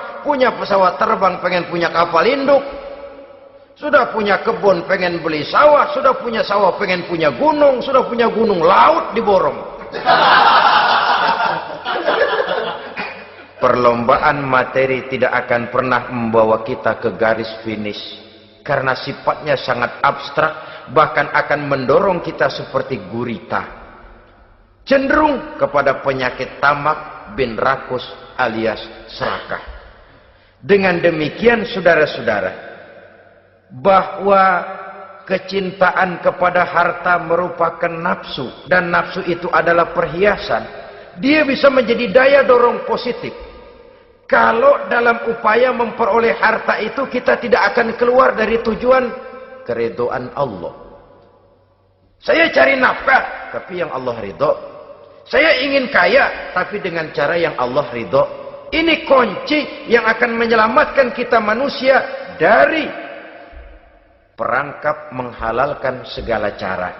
pengen punya kapal induk. Sudah punya kebun, pengen beli sawah, sudah punya sawah, pengen punya gunung, sudah punya gunung, laut diborong. Perlombaan materi tidak akan pernah membawa kita ke garis finish. Karena sifatnya sangat abstrak, bahkan akan mendorong kita seperti gurita. Cenderung kepada penyakit tamak bin rakus alias serakah. Dengan demikian saudara-saudara, bahwa kecintaan kepada harta merupakan nafsu, dan nafsu itu adalah perhiasan, dia bisa menjadi daya dorong positif. Kalau dalam upaya memperoleh harta itu kita tidak akan keluar dari tujuan keridhaan Allah. Saya cari nafkah, tapi yang Allah ridho. Saya ingin kaya, tapi dengan cara yang Allah ridho. Ini kunci yang akan menyelamatkan kita manusia dari perangkap menghalalkan segala cara.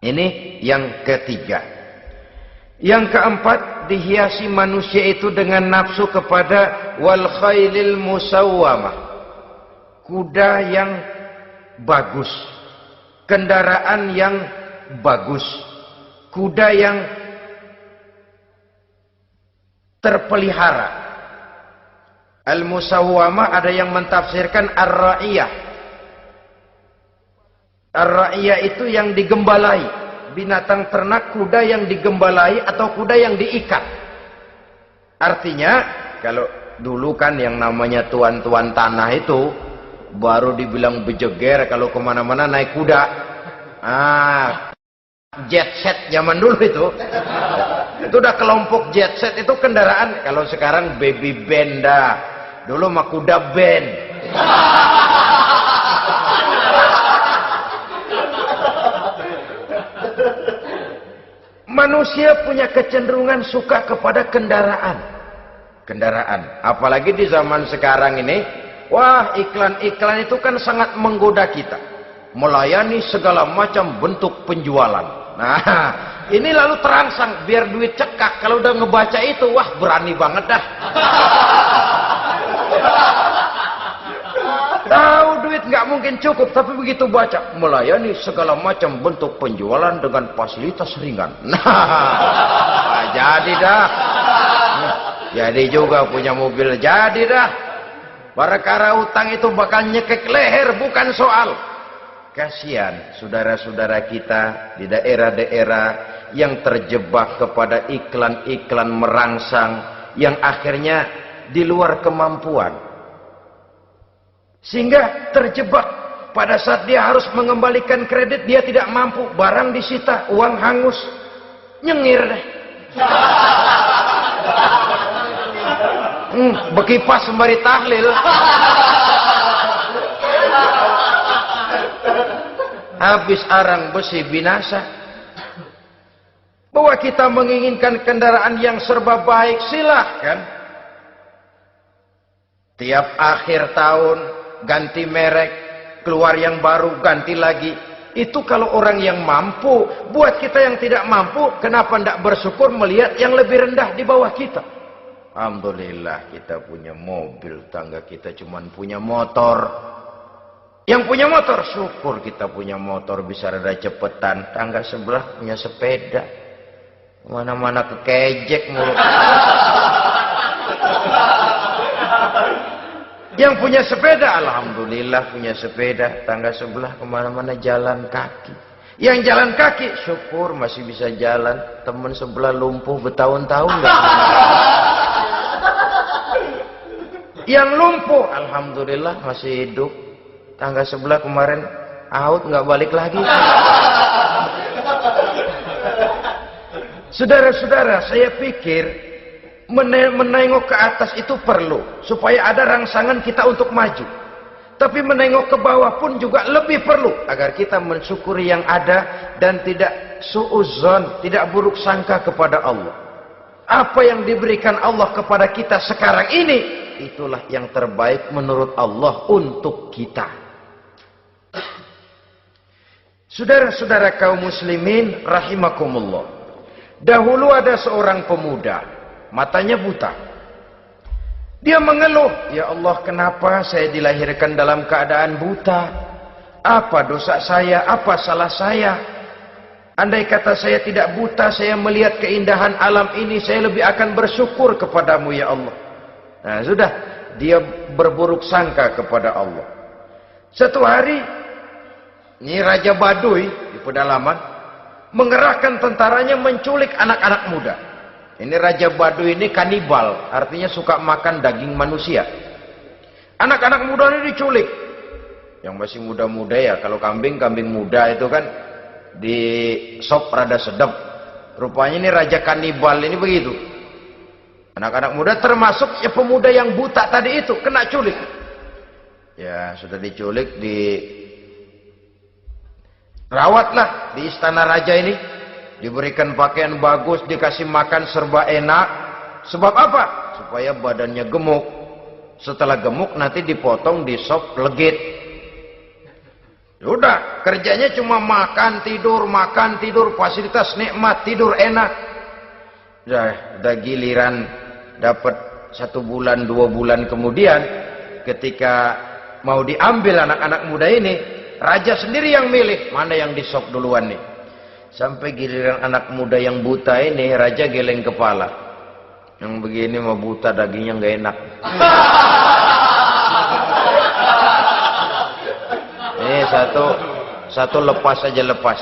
Ini yang ketiga. Yang keempat, dihiasi manusia itu dengan nafsu kepada wal khailil musawwamah. Kuda yang bagus, kendaraan yang bagus, kuda yang terpelihara. Al-musawwamah ada yang mentafsirkan ar-ra'iyah. Ar-ra'iyah itu yang digembalai. Binatang ternak, kuda yang digembalai atau kuda yang diikat. Artinya, kalau dulu kan yang namanya tuan-tuan tanah itu baru dibilang bejeger kalau kemana-mana naik kuda. Jet set zaman dulu itu udah kelompok jet set, itu kendaraan. Kalau sekarang baby benda, dulu mah kuda band. Manusia punya kecenderungan suka kepada kendaraan. Apalagi di zaman sekarang ini, wah, iklan-iklan itu kan sangat menggoda kita. Melayani segala macam bentuk penjualan. Nah, ini lalu terangsang biar duit cekak. Kalau udah ngebaca itu, wah, berani banget dah. Tahu duit nggak mungkin cukup, tapi begitu baca melayani segala macam bentuk penjualan dengan fasilitas ringan. Nah, jadi dah. Jadi juga punya mobil, jadi dah. Perkara utang itu bakal nyekek leher, bukan soal. Kasihan saudara-saudara kita di daerah-daerah yang terjebak kepada iklan-iklan merangsang yang akhirnya di luar kemampuan. Sehingga terjebak pada saat dia harus mengembalikan kredit, dia tidak mampu, barang disita, uang hangus, nyengir deh. Bekipas sembari tahlil. Habis arang besi binasa. Bahwa kita menginginkan kendaraan yang serba baik, silahkan. Tiap akhir tahun ganti merek, keluar yang baru, ganti lagi. Itu kalau orang yang mampu. Buat kita yang tidak mampu, kenapa tidak bersyukur melihat yang lebih rendah di bawah kita? Alhamdulillah kita punya mobil, tangga kita cuma punya motor. Yang punya motor, syukur kita punya motor bisa rada cepetan. Tangga sebelah punya sepeda, mana-mana kekejek mulu. Yang punya sepeda, alhamdulillah punya sepeda. Tangga sebelah kemana-mana jalan kaki. Yang jalan kaki, syukur masih bisa jalan. Temen sebelah lumpuh bertahun-tahun gak. Yang lumpuh, alhamdulillah masih hidup. Tangga sebelah kemarin out nggak balik lagi. Saudara-saudara, saya pikir menengok ke atas itu perlu supaya ada rangsangan kita untuk maju. Tapi menengok ke bawah pun juga lebih perlu agar kita mensyukuri yang ada dan tidak suudzon, tidak buruk sangka kepada Allah. Apa yang diberikan Allah kepada kita sekarang ini, itulah yang terbaik menurut Allah untuk kita. Saudara-saudara kaum muslimin rahimakumullah. Dahulu ada seorang pemuda, matanya buta. Dia mengeluh, "Ya Allah, kenapa saya dilahirkan dalam keadaan buta? Apa dosa saya? Apa salah saya? Andai kata saya tidak buta, saya melihat keindahan alam ini, saya lebih akan bersyukur kepadamu ya Allah." Nah, sudah, dia berburuk sangka kepada Allah. Satu hari, ini Raja Baduy di pedalaman mengerahkan tentaranya menculik anak-anak muda. Ini Raja Baduy ini kanibal, artinya suka makan daging manusia. Anak-anak muda ini diculik. Yang masih muda-muda ya, kalau kambing muda itu kan di sop rada sedap. Rupanya ini Raja kanibal ini begitu. Anak-anak muda termasuk ya pemuda yang buta tadi itu kena culik. Ya sudah diculik, rawatlah di istana raja ini, diberikan pakaian bagus, dikasih makan serba enak. Sebab apa? Supaya badannya gemuk. Setelah gemuk nanti dipotong di sop legit. Udah, kerjanya cuma makan tidur, fasilitas nikmat, tidur enak. Udah giliran dapat 1 bulan 2 bulan kemudian, ketika mau diambil anak-anak muda ini, raja sendiri yang milih mana yang disop duluan nih. Sampai giliran anak muda yang buta ini, raja geleng kepala. Yang begini mah buta, dagingnya nggak enak. Ini satu lepas aja, lepas.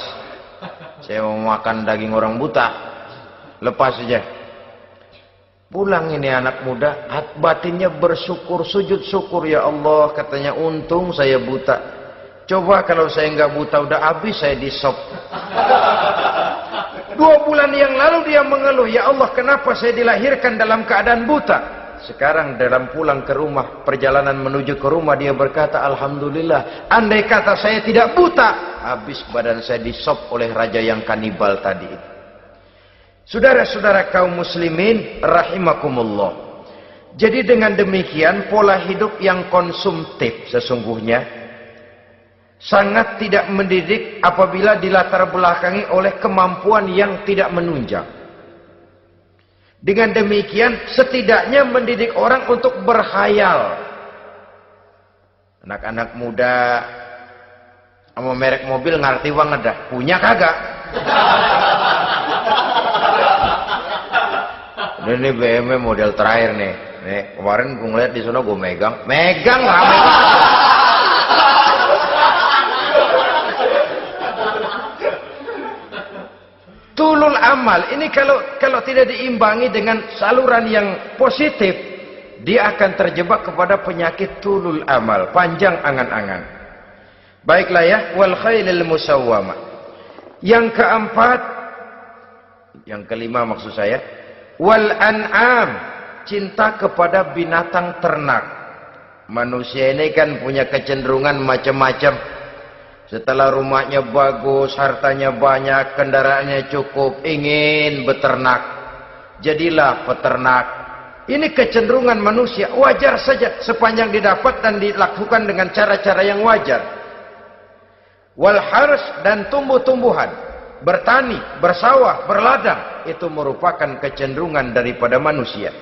Saya mau makan daging orang buta, lepas aja. Pulang ini anak muda, batinnya bersyukur, sujud syukur, ya Allah, katanya untung saya buta. Coba kalau saya nggak buta udah habis saya disop. 2 bulan yang lalu dia mengeluh, ya Allah kenapa saya dilahirkan dalam keadaan buta. Sekarang dalam pulang ke rumah, perjalanan menuju ke rumah, dia berkata, alhamdulillah, andai kata saya tidak buta, habis badan saya disop oleh raja yang kanibal tadi itu. Saudara-saudara kaum muslimin rahimakumullah. Jadi dengan demikian pola hidup yang konsumtif sesungguhnya sangat tidak mendidik apabila dilatar belakangi oleh kemampuan yang tidak menunjang. Dengan demikian setidaknya mendidik orang untuk berkhayal. Anak-anak muda sama merek mobil ngerti banget dah, punya kagak? Ini BMW model terakhir nih. Nih, kemarin gue ngeliat di sana gue megang rame banget. Tulul amal ini kalau tidak diimbangi dengan saluran yang positif, dia akan terjebak kepada penyakit tulul amal, panjang angan-angan. Baiklah ya, wal khailil musawwamah. Yang keempat, yang kelima maksud saya, wal an'am, cinta kepada binatang ternak. Manusia ini kan punya kecenderungan macam-macam. Setelah rumahnya bagus, hartanya banyak, kendaraannya cukup, ingin beternak. Jadilah peternak. Ini kecenderungan manusia, wajar saja sepanjang didapat dan dilakukan dengan cara-cara yang wajar. Wal hars, dan tumbuh-tumbuhan, bertani, bersawah, berladang, itu merupakan kecenderungan daripada manusia.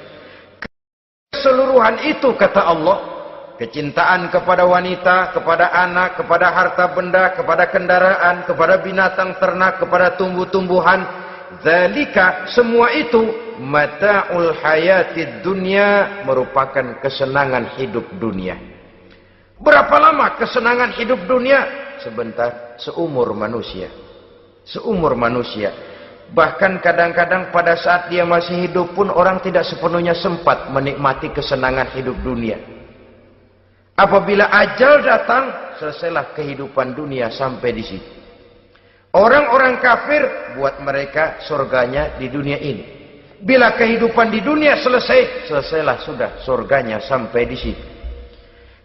Keseluruhan itu kata Allah, kecintaan kepada wanita, kepada anak, kepada harta benda, kepada kendaraan, kepada binatang ternak, kepada tumbuh-tumbuhan, zalika, semua itu mata'ul hayatid dunya, merupakan kesenangan hidup dunia. Berapa lama kesenangan hidup dunia? Sebentar, seumur manusia. Seumur manusia. Bahkan kadang-kadang pada saat dia masih hidup pun orang tidak sepenuhnya sempat menikmati kesenangan hidup dunia. Apabila ajal datang, selesailah kehidupan dunia sampai di situ. Orang-orang kafir, buat mereka surganya di dunia ini. Bila kehidupan di dunia selesai, selesailah sudah surganya sampai di situ.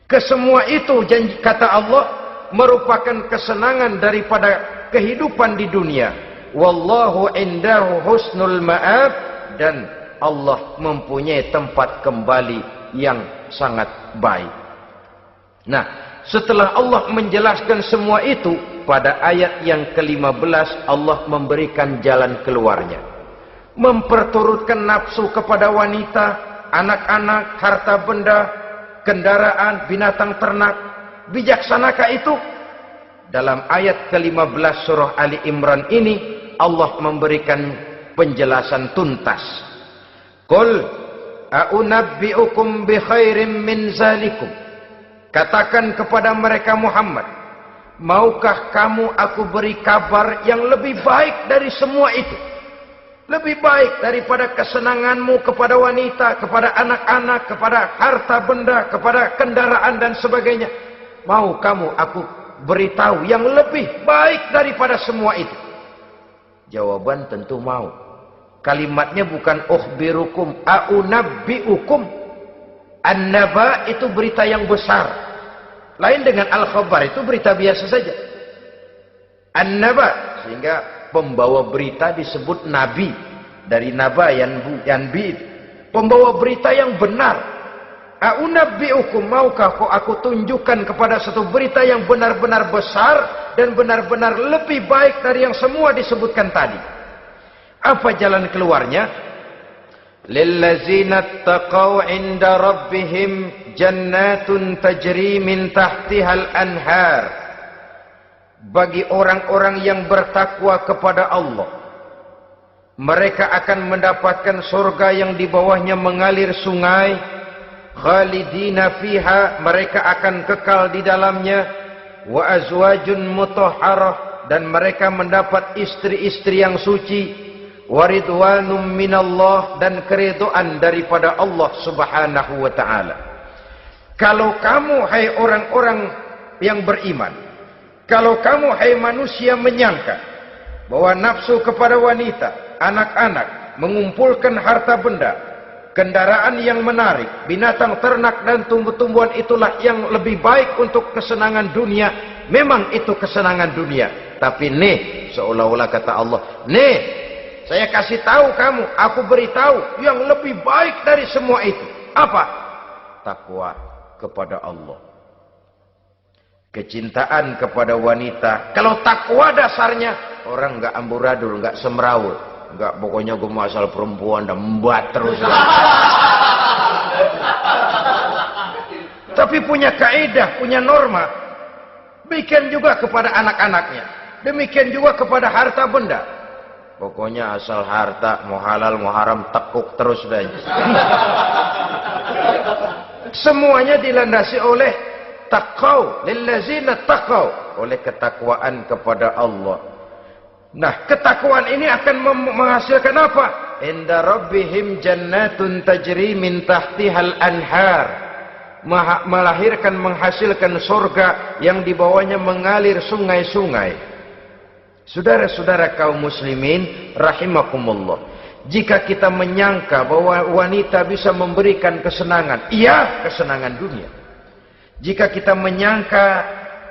Kesemua itu janji kata Allah merupakan kesenangan daripada kehidupan di dunia. Wallahu indahu husnul ma'ab, dan Allah mempunyai tempat kembali yang sangat baik. Nah, setelah Allah menjelaskan semua itu, pada ayat yang ke-15 Allah memberikan jalan keluarnya. Memperturutkan nafsu kepada wanita, anak-anak, harta benda, kendaraan, binatang ternak. Bijaksanakah itu? Dalam ayat ke-15 surah Ali Imran ini Allah memberikan penjelasan tuntas. Qul a'unabbi'ukum bi khairim min zalikum. Katakan kepada mereka Muhammad, maukah kamu aku beri kabar yang lebih baik dari semua itu? Lebih baik daripada kesenanganmu kepada wanita, kepada anak-anak, kepada harta benda, kepada kendaraan dan sebagainya. Mau kamu aku beritahu yang lebih baik daripada semua itu? Jawaban tentu mau. Kalimatnya bukan ukhbirukum, a'unabbi'ukum. An-naba itu berita yang besar. Lain dengan al-khabar, itu berita biasa saja. An-naba, sehingga pembawa berita disebut nabi. Dari naba, yanbi. Pembawa berita yang benar. A'unabbi'ukum, maukah kau aku tunjukkan kepada satu berita yang benar-benar besar dan benar-benar lebih baik dari yang semua disebutkan tadi. Apa jalan keluarnya? Lillazina taqaw 'inda rabbihim jannatun tajri min tahtihal anhar. Bagi orang-orang yang bertakwa kepada Allah, mereka akan mendapatkan surga yang di bawahnya mengalir sungai. Khalidina fiha, mereka akan kekal di dalamnya. Wa azwajun mutahharah, dan mereka mendapat istri-istri yang suci. Waridwanum minallah, dan keridhaan daripada Allah subhanahu wa ta'ala. Kalau kamu hai orang-orang yang beriman, kalau kamu hai manusia menyangka bahwa nafsu kepada wanita, anak-anak, mengumpulkan harta benda, kendaraan yang menarik, binatang ternak dan tumbuh-tumbuhan itulah yang lebih baik untuk kesenangan dunia, memang itu kesenangan dunia. Tapi nih, seolah-olah kata Allah, nih, saya kasih tahu kamu, aku beritahu yang lebih baik dari semua itu. Apa? Takwa kepada Allah. Kecintaan kepada wanita. Kalau takwa dasarnya, orang nggak amburadul, nggak semrawut, nggak pokoknya gue mau asal perempuan dan membuat terus. Tapi punya kaidah, punya norma. Demikian juga kepada anak-anaknya. Demikian juga kepada harta benda. Pokoknya asal harta, mau halal mau haram, tekuk terus dah. Semuanya dilandasi oleh taqau, lillazina taqau, oleh ketakwaan kepada Allah. Nah, ketakwaan ini akan menghasilkan apa? Inda rabbihim jannatun tajri min tahtihal anhar. Melahirkan, menghasilkan surga yang di bawahnya mengalir sungai-sungai. Saudara-saudara kaum muslimin rahimakumullah, jika kita menyangka bahwa wanita bisa memberikan kesenangan, iya, kesenangan dunia. Jika kita menyangka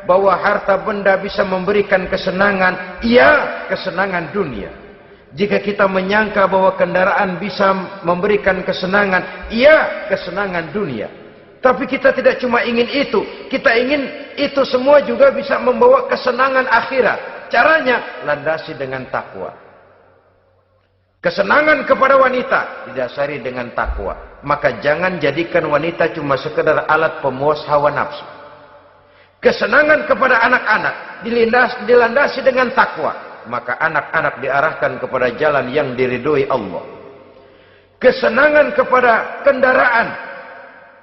bahwa harta benda bisa memberikan kesenangan, iya, kesenangan dunia. Jika kita menyangka bahwa kendaraan bisa memberikan kesenangan, iya, kesenangan dunia. Tapi kita tidak cuma ingin itu, kita ingin itu semua juga bisa membawa kesenangan akhirat. Caranya landasi dengan takwa. Kesenangan kepada wanita didasari dengan takwa. Maka jangan jadikan wanita cuma sekedar alat pemuas hawa nafsu. Kesenangan kepada anak-anak dilandasi dengan takwa. Maka anak-anak diarahkan kepada jalan yang diridhoi Allah. Kesenangan kepada kendaraan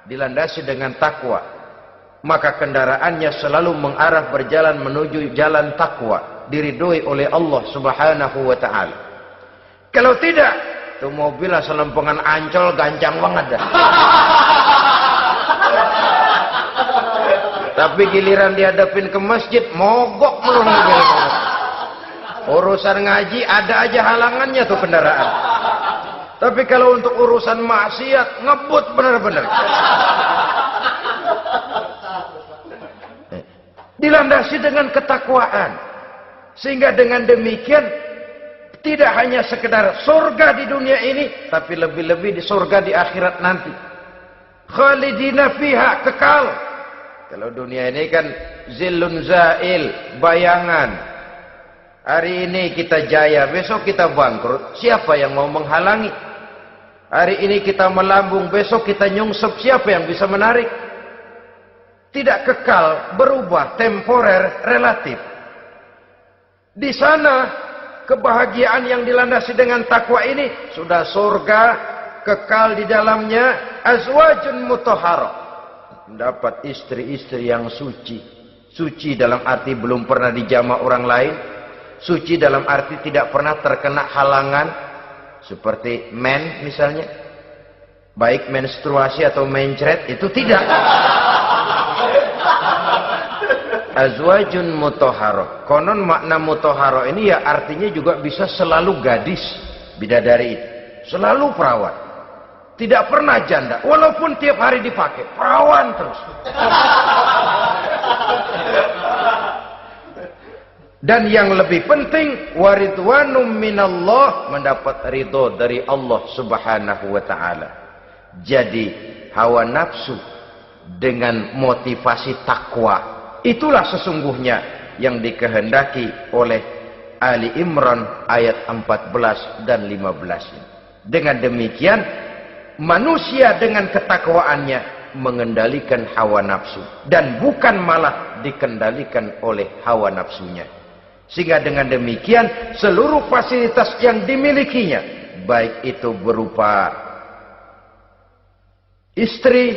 dilandasi dengan takwa. Maka kendaraannya selalu mengarah berjalan menuju jalan takwa, diridhoi oleh Allah Subhanahu wa taala. Kalau tidak, tuh mobil asal lempengan Ancol gancang banget dah. Tapi giliran dihadapin ke masjid, mogok melulu. Urusan ngaji ada aja halangannya tuh kendaraan. Tapi kalau untuk urusan maksiat, ngebut benar-benar. Dilandasi dengan ketakwaan. Sehingga dengan demikian, tidak hanya sekedar surga di dunia ini, tapi lebih-lebih di surga di akhirat nanti. Khalidina fiha, kekal. Kalau dunia ini kan zillun zail, bayangan. Hari ini kita jaya, besok kita bangkrut. Siapa yang mau menghalangi? Hari ini kita melambung, besok kita nyungsep. Siapa yang bisa menarik? Tidak kekal, berubah, temporer, relatif. Di sana kebahagiaan yang dilandasi dengan takwa ini sudah surga, kekal di dalamnya, azwajun mutahharah. Mendapat istri-istri yang suci. Suci dalam arti belum pernah dijamah orang lain. Suci dalam arti tidak pernah terkena halangan. Seperti men misalnya. Baik menstruasi atau mencret, itu tidak. Azwajun mutahharah. Konon makna mutahharah ini ya artinya juga bisa selalu gadis, bidadari itu. Selalu perawan. Tidak pernah janda, walaupun tiap hari dipakai, perawan terus. Dan yang lebih penting, waridwanum minallah, mendapat ridho dari Allah Subhanahu wa taala. Jadi hawa nafsu dengan motivasi takwa, itulah sesungguhnya yang dikehendaki oleh Ali Imran ayat 14 dan 15. Dengan demikian, manusia dengan ketakwaannya mengendalikan hawa nafsu dan bukan malah dikendalikan oleh hawa nafsunya. Sehingga dengan demikian seluruh fasilitas yang dimilikinya, baik itu berupa istri,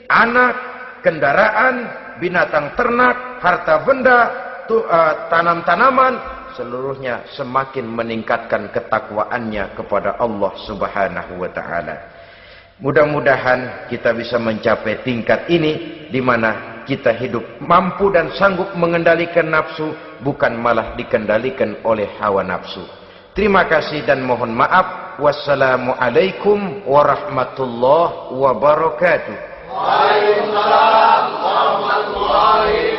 anak, kendaraan, binatang ternak, harta benda, tanam-tanaman, seluruhnya semakin meningkatkan ketakwaannya kepada Allah Subhanahu wa taala. Mudah-mudahan kita bisa mencapai tingkat ini di mana kita hidup mampu dan sanggup mengendalikan nafsu, bukan malah dikendalikan oleh hawa nafsu. Terima kasih dan mohon maaf. Wassalamualaikum warahmatullahi wabarakatuh. Waalaikumsalam warahmatullahi